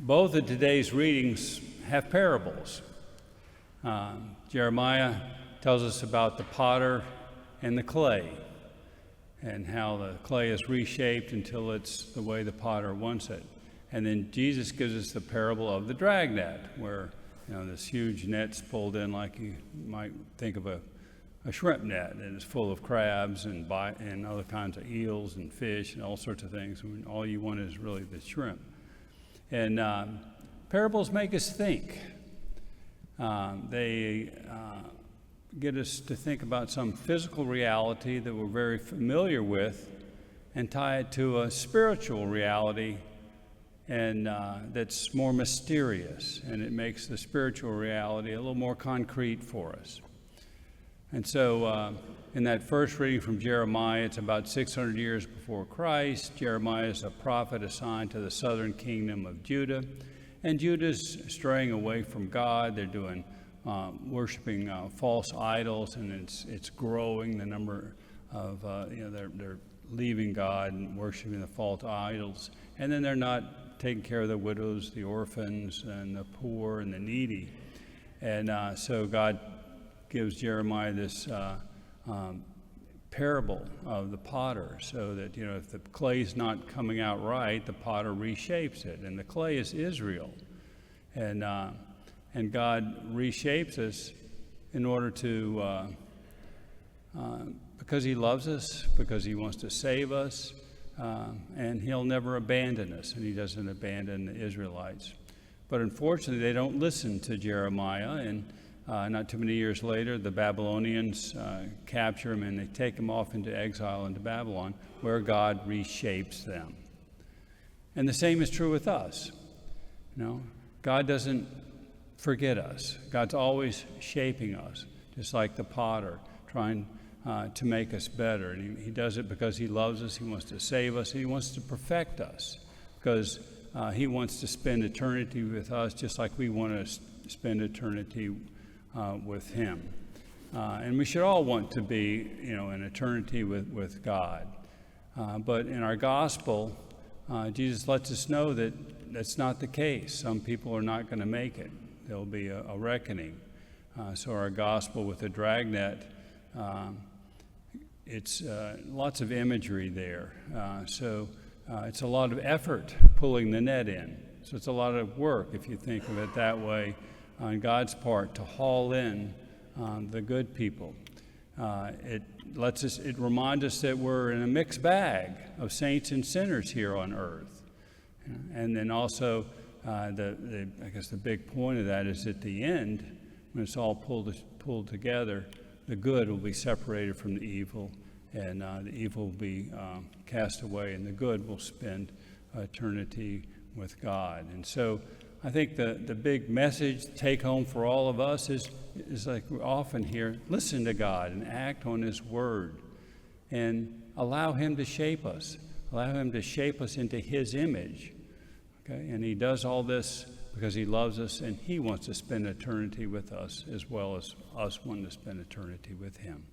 Both of today's readings have parables. Jeremiah tells us about the potter and the clay, and how the clay is reshaped until it's the way the potter wants it. And then Jesus gives us the parable of the dragnet, where this huge net's pulled in like you might think of a shrimp net, and it's full of crabs and other kinds of eels and fish and all sorts of things. And all you want is really the shrimp. And parables make us think. They get us to think about some physical reality that we're very familiar with and tie it to a spiritual reality and that's more mysterious, and it makes the spiritual reality a little more concrete for us. And so in that first reading from Jeremiah, it's about 600 years before Christ. Jeremiah is a prophet assigned to the southern kingdom of Judah, and Judah's straying away from God. They're doing worshiping false idols, and it's growing. The number of they're leaving God and worshiping the false idols, and then they're not taking care of the widows, the orphans, and the poor and the needy. And so God gives Jeremiah this parable of the potter, so that if the clay's not coming out right, the potter reshapes it, and the clay is Israel, and God reshapes us in order to because He loves us, because He wants to save us, and He'll never abandon us, and He doesn't abandon the Israelites. But unfortunately, they don't listen to Jeremiah, and not too many years later, the Babylonians capture him, and they take him off into exile into Babylon, where God reshapes them. And the same is true with us. God doesn't forget us. God's always shaping us, just like the potter, trying to make us better. And he does it because He loves us. He wants to save us. He wants to perfect us, because He wants to spend eternity with us, just like we want to spend eternity with Him. And we should all want to be, in eternity with God. But in our gospel, Jesus lets us know that that's not the case. Some people are not going to make it. There'll be a reckoning. So our gospel with the dragnet, it's lots of imagery there. So it's a lot of effort pulling the net in. So it's a lot of work, if you think of it that way, on God's part, to haul in the good people. It reminds us that we're in a mixed bag of saints and sinners here on earth. And then also, I guess the big point of that is at the end, when it's all pulled together, the good will be separated from the evil, and the evil will be cast away, and the good will spend eternity with God. And so I think the big message take home for all of us is like we often hear: listen to God and act on His word, and allow Him to shape us. Allow Him to shape us into His image. Okay? And He does all this because He loves us, and He wants to spend eternity with us, as well as us wanting to spend eternity with Him.